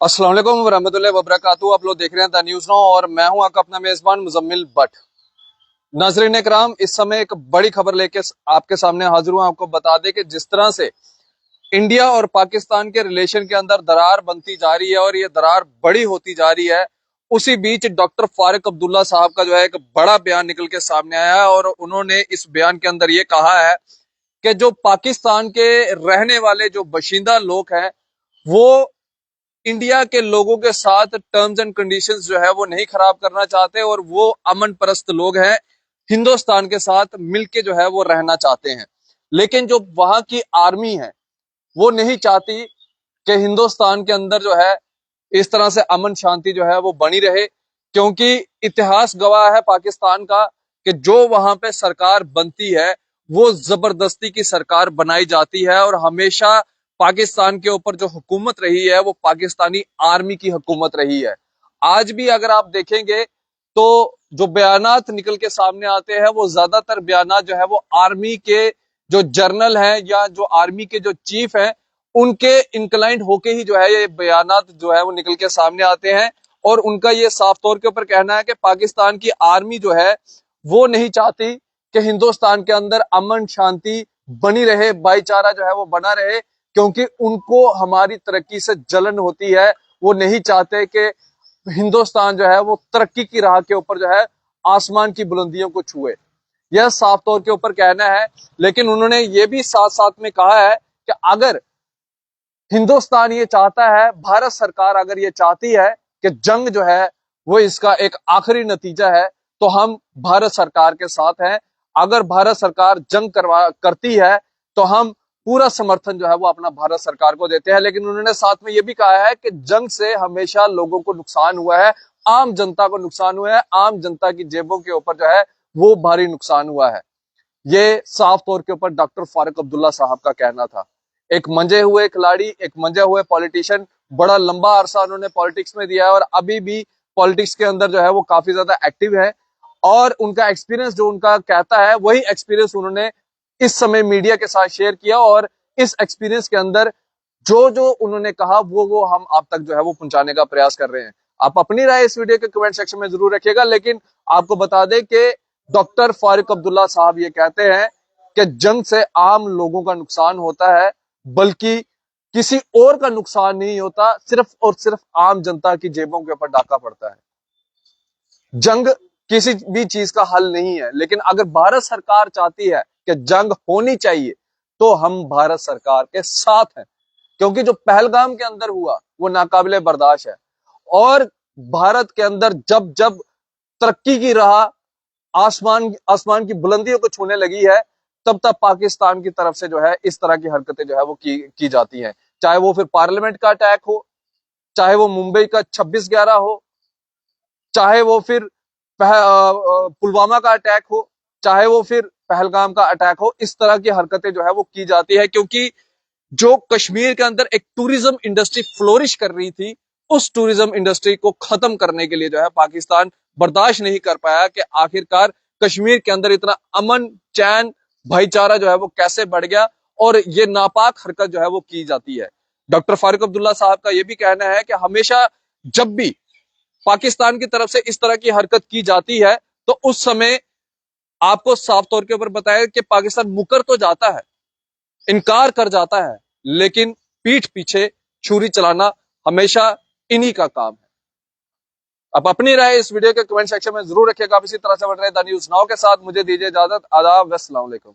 अस्सलाम वालेकुम वरहमतुल्लाहि वबरकातुहू। आप लोग देख रहे हैं द न्यूज़ नाउ और मैं हूं आपका अपना मेजबान मुजम्मिल बट। नाज़रीन इकराम, इस समय एक बड़ी खबर लेके आपके सामने हाजिर हूं। आपको बता दें कि जिस तरह से इंडिया और पाकिस्तान के रिलेशन के अंदर दरार बनती जा रही है और ये दरार बड़ी होती जा रही है, उसी बीच डॉक्टर फारूक अब्दुल्ला साहब का जो है एक बड़ा बयान निकल के सामने आया है और उन्होंने इस बयान के अंदर ये कहा है कि जो पाकिस्तान के रहने वाले जो बशिंदा लोग हैं वो इंडिया के लोगों के साथ टर्म्स एंड कंडीशंस जो है वो नहीं खराब करना चाहते और वो अमन परस्त लोग हैं, हिंदुस्तान के साथ मिलके जो है वो रहना चाहते हैं। लेकिन जो वहां की आर्मी है वो नहीं चाहती कि हिंदुस्तान के अंदर जो है इस तरह से अमन शांति जो है वो बनी रहे, क्योंकि इतिहास गवाह है पाकिस्तान का कि जो वहां पे सरकार बनती है वो जबरदस्ती की सरकार बनाई जाती है और हमेशा पाकिस्तान के ऊपर जो हुकूमत रही है वो पाकिस्तानी आर्मी की हुकूमत रही है। आज भी अगर आप देखेंगे तो जो बयानात निकल के सामने आते हैं वो ज्यादातर बयानात जो है वो आर्मी के जो जर्नल हैं या जो आर्मी के जो चीफ हैं उनके इंक्लाइंड होके ही जो है ये बयानात जो है वो निकल के सामने आते हैं। और उनका ये साफ तौर के ऊपर कहना है कि पाकिस्तान की आर्मी जो है वो नहीं चाहती कि हिंदुस्तान के अंदर अमन शांति बनी रहे, भाईचारा जो है वो बना रहे, क्योंकि उनको हमारी तरक्की से जलन होती है। वो नहीं चाहते कि हिंदुस्तान जो है वो तरक्की की राह के ऊपर जो है आसमान की बुलंदियों को छुए। यह साफ तौर के ऊपर कहना है। लेकिन उन्होंने ये भी साथ साथ में कहा है कि अगर हिंदुस्तान ये चाहता है, भारत सरकार अगर ये चाहती है कि जंग जो है वो इसका एक आखिरी नतीजा है, तो हम भारत सरकार के साथ हैं। अगर भारत सरकार जंग करती है तो हम पूरा समर्थन जो है वो अपना भारत सरकार को देते हैं। लेकिन उन्होंने साथ में ये भी कहा है कि जंग से हमेशा लोगों को नुकसान हुआ है, आम जनता को नुकसान हुआ है, आम जनता की जेबों के ऊपर जो है वो भारी नुकसान हुआ है। ये साफ तौर के ऊपर डॉक्टर फारूक अब्दुल्ला साहब का कहना था। एक मंजे हुए खिलाड़ी, एक मंजे हुए पॉलिटिशियन, बड़ा लंबा अरसा उन्होंने पॉलिटिक्स में दिया है और अभी भी पॉलिटिक्स के अंदर जो है वो काफी ज्यादा एक्टिव है। और उनका एक्सपीरियंस जो उनका कहता है वही एक्सपीरियंस उन्होंने इस समय मीडिया के साथ शेयर किया और इस एक्सपीरियंस के अंदर जो जो उन्होंने कहा वो हम आप तक जो है वो पहुंचाने का प्रयास कर रहे हैं। आप अपनी राय इस वीडियो के कमेंट सेक्शन में जरूर रखिएगा। लेकिन आपको बता दें कि डॉक्टर फारूक अब्दुल्ला साहब ये कहते हैं कि जंग से आम लोगों का नुकसान होता है, बल्कि किसी और का नुकसान नहीं होता, सिर्फ और सिर्फ आम जनता की जेबों के ऊपर डाका पड़ता है। जंग किसी भी चीज का हल नहीं है, लेकिन अगर भारत सरकार चाहती है कि जंग होनी चाहिए तो हम भारत सरकार के साथ हैं, क्योंकि जो पहलगाम के अंदर हुआ वो नाकाबिले बर्दाश्त है। और भारत के अंदर जब जब तरक्की की राह आसमान आसमान की बुलंदियों को छूने लगी है, तब तब पाकिस्तान की तरफ से जो है इस तरह की हरकतें जो है वो की जाती हैं। चाहे वो फिर पार्लियामेंट का अटैक हो, चाहे वो मुंबई का 26/11 हो, चाहे वो फिर पुलवामा का अटैक हो, चाहे वो फिर पहलगाम का अटैक हो, इस तरह की हरकतें जो है वो की जाती है। क्योंकि जो कश्मीर के अंदर एक टूरिज्म इंडस्ट्री फ्लोरिश कर रही थी, उस टूरिज्म इंडस्ट्री को खत्म करने के लिए जो है पाकिस्तान बर्दाश्त नहीं कर पाया कि आखिरकार कश्मीर के अंदर इतना अमन चैन भाईचारा जो है वो कैसे बढ़ गया और ये नापाक हरकत जो है वो की जाती है। डॉक्टर फारूक अब्दुल्ला साहब का यह भी कहना है कि हमेशा जब भी पाकिस्तान की तरफ से इस तरह की हरकत की जाती है तो उस समय आपको साफ तौर के ऊपर बताया कि पाकिस्तान मुकर तो जाता है, इनकार कर जाता है, लेकिन पीठ पीछे छुरी चलाना हमेशा इन्हीं का काम है। आप अपनी राय इस वीडियो के कमेंट सेक्शन में जरूर रखिएगा। आप इसी तरह से बढ़ रहे द न्यूज़ नाउ के साथ मुझे दीजिए इजाजत। आदाब, अस्सलाम वालेकुम।